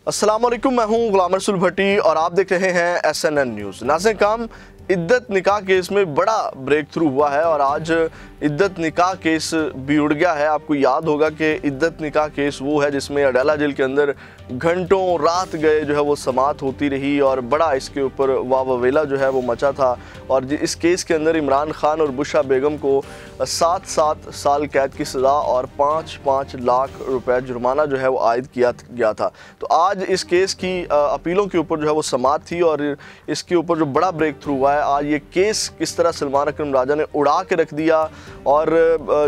अस्सलाम वालेकुम, मैं हूं गुलाम रसूल भट्टी और आप देख रहे हैं SNN न्यूज़। नाज़रीन काम, इद्दत निकाह केस में बड़ा ब्रेक थ्रू हुआ है और आज इद्दत निकाह केस भी उड़ गया है। आपको याद होगा कि इद्दत निकाह केस वो है जिसमें अडाला जेल के अंदर घंटों रात गए जो है वो समात होती रही और बड़ा इसके ऊपर वावेला जो है वो मचा था। और इस केस के अंदर इमरान खान और बुशरा बेगम को 7 साल कैद की सज़ा और 5 लाख रुपए जुर्माना जो है वो आयद किया गया था। तो आज इस केस की अपीलों के ऊपर जो है वो समात थी और इसके ऊपर जो बड़ा ब्रेक थ्रू हुआ है, आज ये केस किस तरह सलमान अकरम राजा ने उड़ा के रख दिया और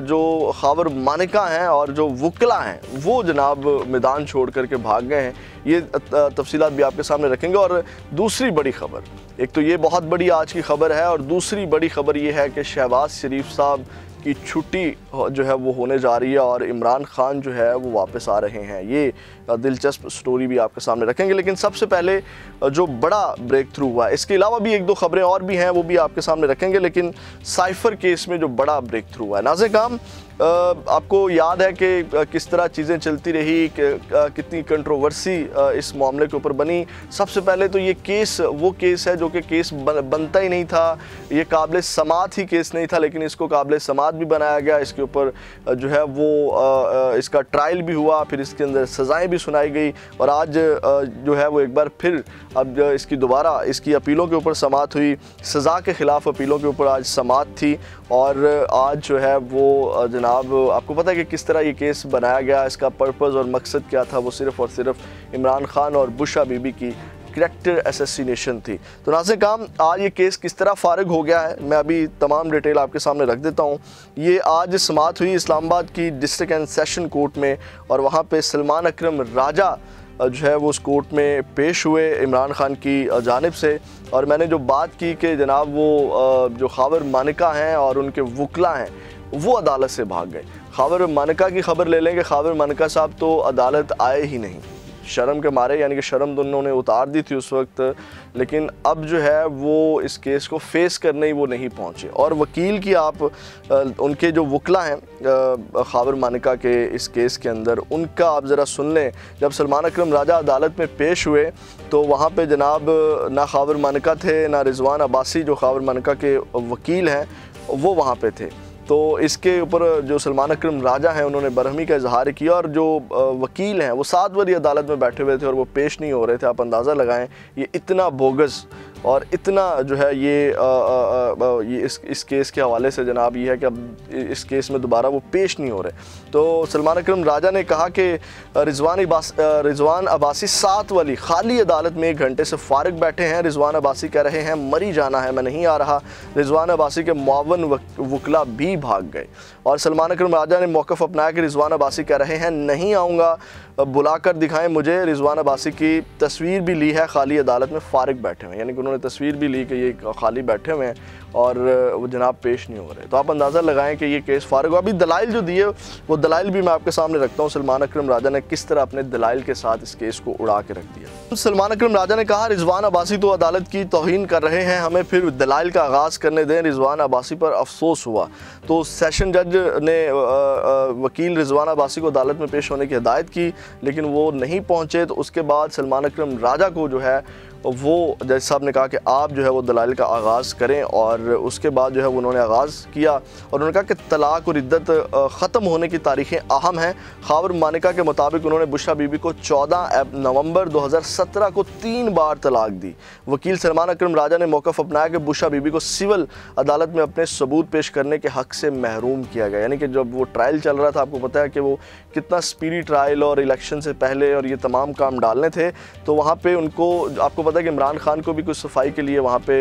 जो खावर मानिका हैं और जो वकला हैं वो जनाब मैदान छोड़ करके भाग गए हैं। ये तफसीलात भी आपके सामने रखेंगे। और दूसरी बड़ी खबर, एक तो ये बहुत बड़ी आज की खबर है और दूसरी बड़ी खबर ये है कि शहबाज शरीफ साहब की छुट्टी जो है वो होने जा रही है और इमरान खान जो है वो वापस आ रहे हैं। ये दिलचस्प स्टोरी भी आपके सामने रखेंगे, लेकिन सबसे पहले जो बड़ा ब्रेक थ्रू हुआ है, इसके अलावा भी एक दो खबरें और भी हैं वो भी आपके सामने रखेंगे। लेकिन साइफर केस में जो बड़ा ब्रेक थ्रू हुआ है, नाज़रीन काम आपको याद है कि किस तरह चीज़ें चलती रही, कितनी कंट्रोवर्सी इस मामले के ऊपर बनी। सबसे पहले तो ये केस वो केस है जो कि केस बनता ही नहीं था, ये काबिल समात ही केस नहीं था, लेकिन इसको काबिल समात भी बनाया गया। इसके ऊपर जो है वो इसका ट्रायल भी हुआ, फिर इसके अंदर सज़ाएं भी सुनाई गई और आज जो है वो एक बार फिर अब इसकी दोबारा इसकी अपीलों के ऊपर समात हुई। सज़ा के ख़िलाफ़ अपीलों के ऊपर आज समात थी और आज जो है वो जनाब आपको पता है कि किस तरह ये केस बनाया गया, इसका पर्पज़ और मकसद क्या था। वो सिर्फ़ और सिर्फ इमरान खान और बुशरा बीबी की करैक्टर असैसिनेशन थी। तो नाज़रीन काम, आज ये केस किस तरह फारिग हो गया है, मैं अभी तमाम डिटेल आपके सामने रख देता हूँ। ये आज समात हुई इस्लामाबाद की डिस्ट्रिक्ट एंड सेशन कोर्ट में और वहाँ पे सलमान अकरम राजा जो है वो उस कोर्ट में पेश हुए इमरान खान की जानिब से। और मैंने जो बात की कि जनाब वो जो खावर मानिका हैं और उनके वकला हैं वो अदालत से भाग गए। खावर मानिका की खबर ले लें कि खावर मानिका साहब तो अदालत आए ही नहीं, शर्म के मारे, यानी कि शर्म तो उन्होंने उतार दी थी उस वक्त, लेकिन अब जो है वो इस केस को फेस करने ही वो नहीं पहुँचे। और वकील की आप उनके जो वकला हैं खावर मानिका के इस केस के अंदर, उनका आप ज़रा सुन लें। जब सलमान अकरम राजा अदालत में पेश हुए तो वहाँ पे जनाब ना खावर मानिका थे ना रिजवान अब्बासी जो खावर मानिका के वकील हैं वो वहाँ पे थे। तो इसके ऊपर जो सलमान अकरम राजा हैं उन्होंने बरहमी का इजहार किया और जो वकील हैं वो 7 बारी अदालत में बैठे हुए थे और वो पेश नहीं हो रहे थे। आप अंदाज़ा लगाएं ये इतना बोगस और इतना जो है ये इस केस के हवाले से जनाब ये है कि अब इस केस में दोबारा वो पेश नहीं हो रहे। तो सलमान अकरम राजा ने कहा कि रिजवान अब्बासी 7 वाली खाली अदालत में 1 घंटे से फारिग बैठे हैं। रिजवान अब्बासी कह रहे हैं मरी जाना है, मैं नहीं आ रहा। रिजवान अब्बासी के मुआवन वकला भी भाग गए और सलमान अकरम राजा ने मौक़िफ़ अपनाया कि रिजवान अब्बासी कह रहे हैं नहीं आऊँगा, बुलाकर दिखाएं मुझे। रिजवान अब्बासी की तस्वीर भी ली है खाली अदालत में फारिग बैठे हुए, यानी कि उन्होंने तस्वीर भी ली कि ये खाली बैठे हुए हैं और वो जनाब पेश नहीं हो रहे। तो आप अंदाज़ा लगाएं कि ये केस फारिग हुआ। अभी दलाइल जो दिए वो दलाइल भी मैं आपके सामने रखता हूँ, सलमान अकरम राजा ने किस तरह अपने दलाइल के साथ इस केस को उड़ा के रख दिया। सलमान अकरम राजा ने कहा रिजवान अब्बासी तो अदालत की तौहीन कर रहे हैं, हमें फिर दलाइल का आगाज़ करने दें। रिजवान अब्बासी पर अफसोस हुआ तो सेशन जज ने वकील रिजवान अब्बासी को अदालत में पेश होने की हिदायत की, लेकिन वो नहीं पहुँचे। तो उसके बाद सलमान अकरम राजा को जो है वो जज साहब ने कहा कि आप जो है वो दलाइल का आगाज़ करें और उसके बाद जो है उन्होंने आगाज़ किया और उन्होंने कहा कि तलाक और इद्दत ख़त्म होने की तारीखें अहम हैं। खावर मानिका के मुताबिक उन्होंने बुशरा बीबी को 14 नवंबर 2017 को 3 बार तलाक दी। वकील सलमान अकरम राजा ने मौक़िफ़ अपनाया कि बुशरा बीबी को सिविल अदालत में अपने सबूत पेश करने के हक़ से महरूम किया गया। यानी कि जब वो ट्रायल चल रहा था, आपको पता है कि वो कितना स्पीडी ट्रायल और इलेक्शन से पहले और ये तमाम काम डालने थे, तो वहाँ पर उनको आपको पता है कि इमरान खान को भी कुछ सफाई के लिए वहाँ पे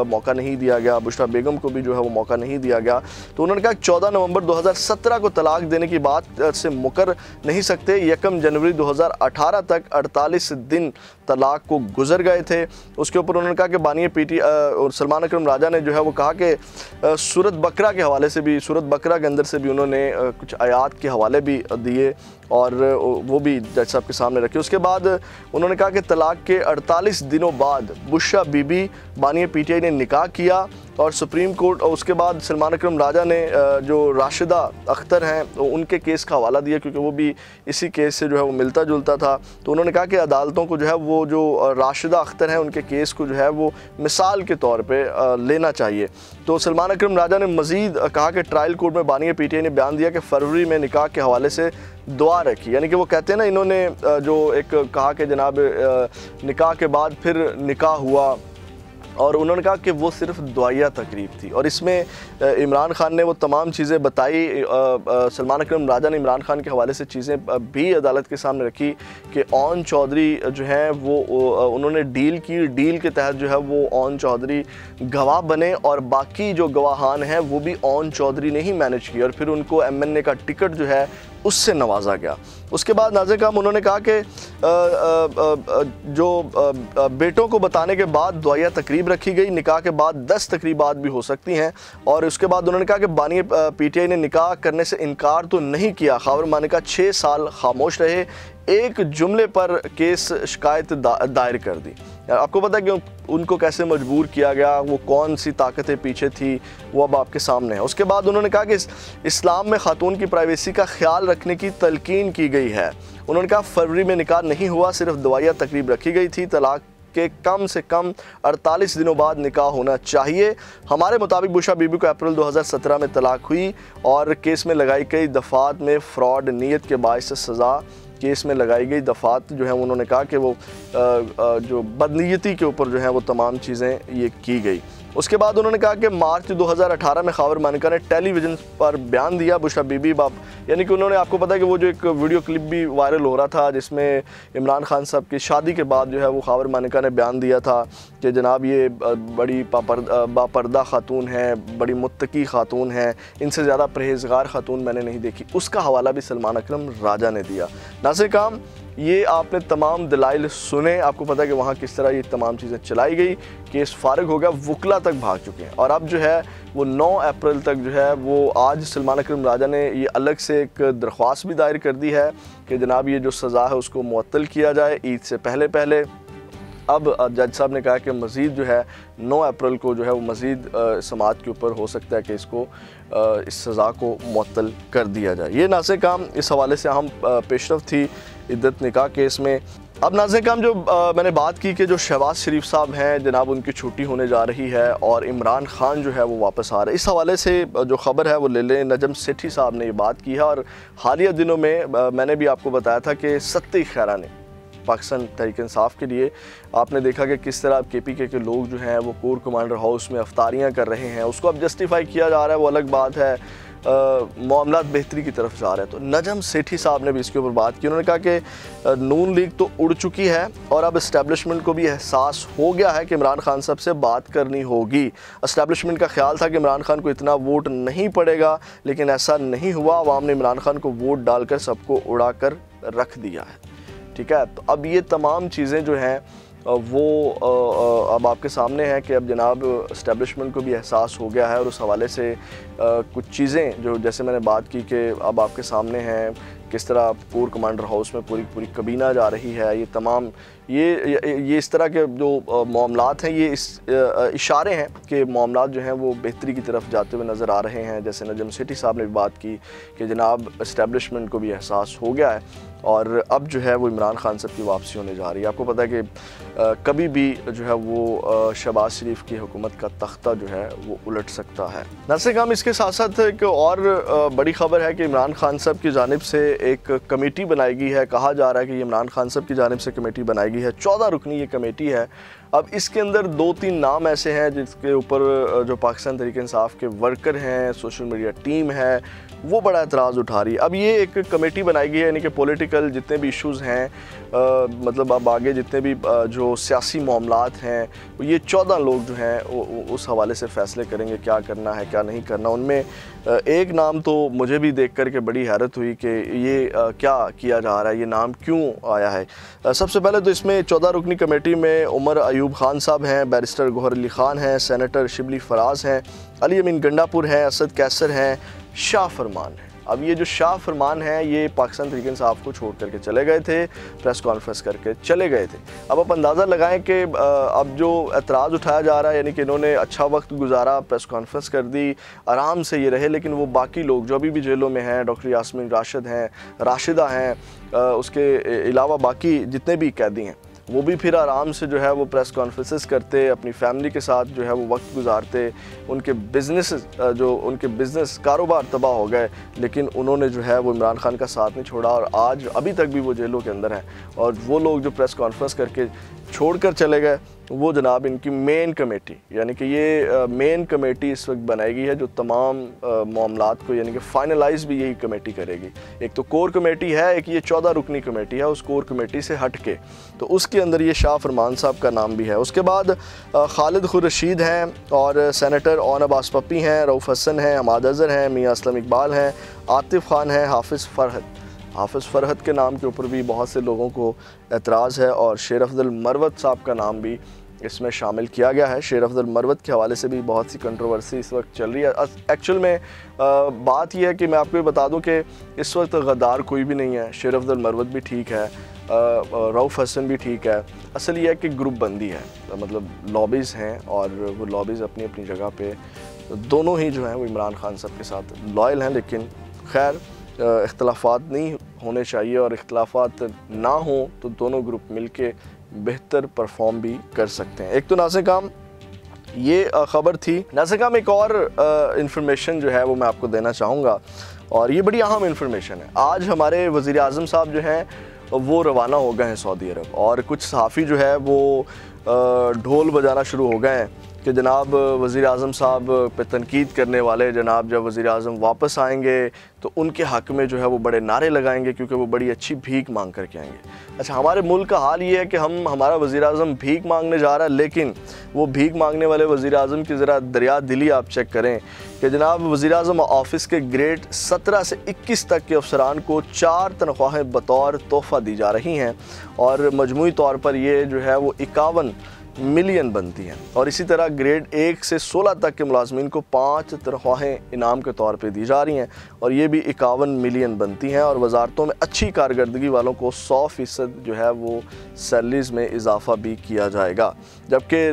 मौका नहीं दिया गया, बुशरा बेगम को भी जो है वो मौका नहीं दिया गया। तो उन्होंने कहा 14 नवंबर 2017 को तलाक देने की बात से मुकर नहीं सकते। 1 जनवरी 2018 तक 48 दिन तलाक को गुजर गए थे। उसके ऊपर उन्होंने कहा कि बानी पीटी और सलमान अकरम राजा ने जो है वो कहा कि सूरत बकरा के हवाले से भी, सूरत बकरा के अंदर से भी उन्होंने कुछ आयात के हवाले भी दिए और वो भी जज साहब के सामने रखी। उसके बाद उन्होंने कहा कि तलाक के 48 दिनों बाद बुशरा बीबी बानिया पीटीआई ने निकाह किया और सुप्रीम कोर्ट, और उसके बाद सलमान अकरम राजा ने जो राशिदा अख्तर हैं उनके केस का हवाला दिया, क्योंकि वो भी इसी केस से जो है वो मिलता जुलता था। तो उन्होंने कहा कि अदालतों को जो है वो जो राशिदा अख्तर हैं उनके केस को जो है वो मिसाल के तौर पे लेना चाहिए। तो सलमान अकरम राजा ने मज़ीद कहा कि ट्रायल कोर्ट में बानिया पीटीआई ने बयान दिया कि फरवरी में निकाह के हवाले से दुआ रखी, यानी कि वो कहते हैं ना, इन्होंने जो एक कहा कि जनाब निकाह के बाद फिर निकाह हुआ, और उन्होंने कहा कि वो सिर्फ दुआया तकरीब थी। और इसमें इमरान खान ने वो तमाम चीज़ें बताई। सलमान अकरम राजा ने इमरान खान के हवाले से चीज़ें भी अदालत के सामने रखी कि ओन चौधरी जो हैं वो उन्होंने डील की, डील के तहत जो है वो ओन चौधरी गवाह बने और बाकी जो गवाहान हैं वो भी ओन चौधरी ने ही मैनेज किया, और फिर उनको MNA का टिकट जो है उससे नवाजा गया। उसके बाद नाज़िर उन्होंने कहा कि जो बेटों को बताने के बाद दुआया तकरीब रखी गई, निकाह के बाद 10 तकरीबात भी हो सकती हैं। और उसके बाद उन्होंने कहा कि बानिया पीटीआई ने निकाह करने से इनकार तो नहीं किया, खावर मानिका 6 साल खामोश रहे, एक जुमले पर केस शिकायत दायर कर दी। आपको पता है कि उनको कैसे मजबूर किया गया, वो कौन सी ताकतें पीछे थी, वो अब आपके सामने है। उसके बाद उन्होंने कहा कि इस्लाम में खातून की प्राइवेसी का ख्याल रखने की तलकीन की गई है। उन्होंने कहा फरवरी में निकाह नहीं हुआ, सिर्फ दुआया तकरीब रखी गई थी, तलाक के कम से कम 48 दिनों बाद निकाह होना चाहिए। हमारे मुताबिक बुशरा बीबी को अप्रैल 2017 में तलाक हुई और केस में लगाई गई दफ़ात में फ़्रॉड नीयत के बायस सज़ा केस में लगाई गई दफ़ात जो है, उन्होंने कहा कि वो जो बदनीयती के ऊपर जो है वो तमाम चीज़ें ये की गई। उसके बाद उन्होंने कहा कि मार्च 2018 में खावर मानिका ने टेलीविज़न पर बयान दिया बुशरा बीबी बाप, यानी कि उन्होंने, आपको पता है कि वो जो एक वीडियो क्लिप भी वायरल हो रहा था जिसमें इमरान खान साहब की शादी के बाद जो है वो खावर मानिका ने बयान दिया था कि जनाब ये बड़ी बापर्दा खातून है, बड़ी मुत्तकी खातून है, इनसे ज़्यादा परहेज़गार खातून मैंने नहीं देखी। उसका हवाला भी सलमान अकरम राजा ने दिया। नाज़िर काम, ये आपने तमाम दलाइल सुने, आपको पता है कि वहाँ किस तरह ये तमाम चीज़ें चलाई गई, केस फारिग हो गया, वकला तक भाग चुके हैं, और अब जो है वो 9 अप्रैल तक जो है वो, आज सलमान अकरम राजा ने ये अलग से एक दरख्वास्त भी दायर कर दी है कि जनाब ये जो सज़ा है उसको मुअत्तल किया जाए ईद से पहले पहले। अब जज साहब ने कहा कि मज़ीद जो है 9 अप्रैल को जो है वो मज़ीद समात के ऊपर हो सकता है कि इसको इस सज़ा को मुअत्तल कर दिया जाए। ये नाज़िर काम इस हवाले से अहम पेशरफ थी इद्दत निकाह केस में। अब नाज़िर काम, जो मैंने बात की कि जो शहबाज शरीफ साहब हैं जनाब उनकी छुट्टी होने जा रही है और इमरान खान जो है वो वापस आ रहे हैं, इस हवाले से जो ख़बर है वो ले लें। नजम सेठी साहब ने ये बात की है, और हालिया दिनों में मैंने भी आपको बताया था कि सत्ती खैरा ने पाकिस्तान तहरीक इंसाफ के लिए, आपने देखा कि किस तरह KPK के लोग जो हैं वो कोर कमांडर हाउस में अफ्तारियां कर रहे हैं, उसको अब जस्टिफाई किया जा रहा है, वो अलग बात है, मामलात बेहतरी की तरफ जा रहे हैं। तो नजम सेठी साहब ने भी इसके ऊपर बात की। उन्होंने कहा कि नून लीग तो उड़ चुकी है और अब इस्टेब्लिशमेंट को भी एहसास हो गया है कि इमरान खान साहब से बात करनी होगी। इस्टेब्लिशमेंट का ख्याल था कि इमरान खान को इतना वोट नहीं पड़ेगा, लेकिन ऐसा नहीं हुआ। अवाम ने इमरान खान को वोट डालकर सबको उड़ा कर रख दिया है। ठीक है, तो अब ये तमाम चीज़ें जो हैं वो अब आपके सामने है कि अब जनाब इस्टेब्लिशमेंट को भी एहसास हो गया है, और उस हवाले से कुछ चीज़ें जो जैसे मैंने बात की कि अब आपके सामने हैं किस तरह कोर कमांडर हाउस में पूरी कबीना जा रही है। ये तमाम ये इस तरह के जो मामलात हैं, ये इस इशारे हैं कि मामलात जो हैं वो बेहतरी की तरफ जाते हुए नज़र आ रहे हैं। जैसे नजम सेठी साहब ने भी बात की कि जनाब इस्टेब्लिशमेंट को भी एहसास हो गया है और अब जो है वो इमरान खान साहब की वापसी होने जा रही है। आपको पता है कि कभी भी जो है वो शहबाज शरीफ की हुकूमत का तख्ता जो है वो उलट सकता है। नाज़िर काम, इसके साथ साथ एक और बड़ी खबर है कि इमरान खान साहब की जानिब से एक कमेटी बनाई गई है। कहा जा रहा है कि इमरान खान साहब की जानिब से कमेटी बनाई गई है, 14 रुकनी ये कमेटी है। अब इसके अंदर 2-3 नाम ऐसे हैं जिसके ऊपर जो पाकिस्तान तहरीक इंसाफ के वर्कर हैं, सोशल मीडिया टीम है, वो बड़ा एतराज़ उठा रही है। अब ये एक कमेटी बनाई गई है, यानी कि पॉलिटिकल जितने भी इश्यूज़ हैं, मतलब अब आगे जितने भी जो सियासी मामलात हैं, ये 14 लोग जो हैं उस हवाले से फ़ैसले करेंगे क्या करना है क्या नहीं करना। उनमें एक नाम तो मुझे भी देख कर के बड़ी हैरत हुई कि ये क्या किया जा रहा है, ये नाम क्यों आया है। सबसे पहले तो इसमें 14 रुकनी कमेटी में उमर अयूब खान साहब हैं, बैरिस्टर गौहर अली ख़ान हैं, सेनेटर शिबली फराज हैं, अली अमीन गंडापुर हैं, असद कैसर हैं, शाह फरमान है। अब ये जो शाह फरमान है ये पाकिस्तान तहरीक इंसाफ को छोड़ करके चले गए थे, प्रेस कॉन्फ्रेंस करके चले गए थे। अब आप अंदाज़ा लगाएं कि अब जो एतराज़ उठाया जा रहा है, यानी कि इन्होंने अच्छा वक्त गुजारा, प्रेस कॉन्फ्रेंस कर दी, आराम से ये रहे, लेकिन वो बाकी लोग जो अभी भी जेलों में हैं, डॉक्टर यास्मीन राशिद हैं, राशिदा हैं, उसके अलावा बाकी जितने भी कैदी हैं, वो भी फिर आराम से जो है वो प्रेस कॉन्फ्रेंसेस करते, अपनी फैमिली के साथ जो है वो वक्त गुजारते। उनके बिज़नेस कारोबार तबाह हो गए, लेकिन उन्होंने जो है वो इमरान खान का साथ नहीं छोड़ा और आज अभी तक भी वो जेलों के अंदर हैं। और वो लोग जो प्रेस कॉन्फ्रेंस करके छोड़कर चले गए, वो जनाब इनकी मेन कमेटी, यानी कि ये मेन कमेटी इस वक्त बनाएगी है जो तमाम मामलात को यानी कि फाइनलाइज भी यही कमेटी करेगी। एक तो कोर कमेटी है, एक ये 14 रुकनी कमेटी है, उस कोर कमेटी से हट के तो उसके अंदर ये शाह फरमान साहब का नाम भी है। उसके बाद खालिद खुर्शीद हैं और सेनेटर ओन अब्बास पप्पी हैं, रऊफ़ हसन हैं, हमाद अज़हर हैं, मियाँ असलम इकबाल हैं, आतिफ़ खान हैं, हाफिज़ फ़रहत के नाम के ऊपर भी बहुत से लोगों को एतराज़ है और शेर अफजल मरवत साहब का नाम भी इसमें शामिल किया गया है। शेर अफजल मरवत के हवाले से भी बहुत सी कंट्रोवर्सी इस वक्त चल रही है। एक्चुअल में बात यह है कि मैं आपको ये बता दूं कि इस वक्त गद्दार कोई भी नहीं है। शेर अफजल मरवत भी ठीक है, रऊफ़ हसन भी ठीक है। असल ये है कि ग्रुप बंदी है, मतलब लॉबीज़ हैं और वो लॉबीज़ अपनी अपनी जगह पे दोनों ही जो हैं वो इमरान खान साहब के साथ लॉयल हैं। लेकिन खैर इख्तलाफात नहीं होने चाहिए और इख्तलाफात ना हो तो दोनों ग्रुप मिलके बेहतर परफॉर्म भी कर सकते हैं। एक तो नाज़रीन काम ये ख़बर थी। नाज़रीन काम एक और इंफॉर्मेशन जो है वो मैं आपको देना चाहूँगा और ये बड़ी अहम इंफॉर्मेशन है। आज हमारे वज़ीर आज़म साहब जो हैं वो रवाना हो गए हैं सऊदी अरब और कुछ सहाफ़ी जो है वो ढोल बजाना शुरू हो गए हैं कि जनाब वज़ीर आज़म साहब पे तनकीद करने वाले जनाब जब वज़ीर आज़म वापस आएंगे तो उनके हक़ में जो है वो बड़े नारे लगाएंगे क्योंकि वो बड़ी अच्छी भीख मांग करके आएंगे। अच्छा, हमारे मुल्क का हाल ये है कि हमारा वज़ीर आज़म भीख मांगने जा रहा है, लेकिन वो भीख मांगने वाले वज़ीर आज़म की ज़रा दरिया दिली आप चेक करें कि जनाब वज़ीर आज़म ऑफ़िस के ग्रेड 17 से 21 तक के अफसरान को 4 तनख्वाहें बतौर तोहफ़ा दी जा रही हैं और मजमूई तौर पर ये जो है वो 51 मिलियन बनती हैं। और इसी तरह ग्रेड 1 से 16 तक के मुलाजमीन को 5 तनख्वाहें इनाम के तौर पे दी जा रही हैं और ये भी 51 मिलियन बनती हैं। और वजारतों में अच्छी कारकर्दगी वालों को 100% जो है वो सैलरीज़ में इजाफ़ा भी किया जाएगा। जबकि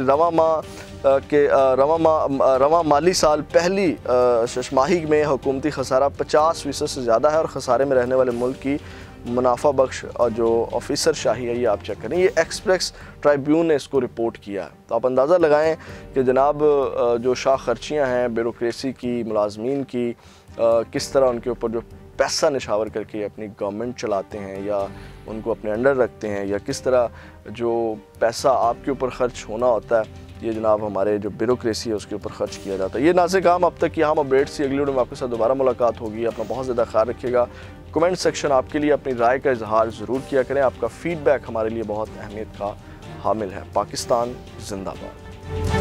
रवा माली साल पहली छमाही में हुकूमती खसारा 50% से ज़्यादा है और खसारे में रहने वाले मुल्क की मुनाफा बख्श और जो ऑफिसर शाही है ये आप चेक करें। ये एक्सप्रेस ट्राइब्यून ने इसको रिपोर्ट किया है। तो आप अंदाज़ा लगाएं कि जनाब जो शाह खर्चियाँ हैं ब्यूरोक्रेसी की, मुलाजमीन की, किस तरह उनके ऊपर जो पैसा निछावर करके अपनी गवर्नमेंट चलाते हैं या उनको अपने अंडर रखते हैं, या किस तरह जो पैसा आपके ऊपर ख़र्च होना होता है ये जनाब हमारे जो ब्यूरोक्रेसी है उसके ऊपर ख़र्च किया जाता है। ये नाज़रीन काम अब तक की अहम अपडेट्स थी। अगली वीडियो में आपके साथ दोबारा मुलाकात होगी। अपना बहुत ज़्यादा ख्याल रखिएगा। कमेंट सेक्शन आपके लिए अपनी राय का इजहार ज़रूर किया करें। आपका फ़ीडबैक हमारे लिए बहुत अहमियत का हामिल है। पाकिस्तान जिंदाबाद।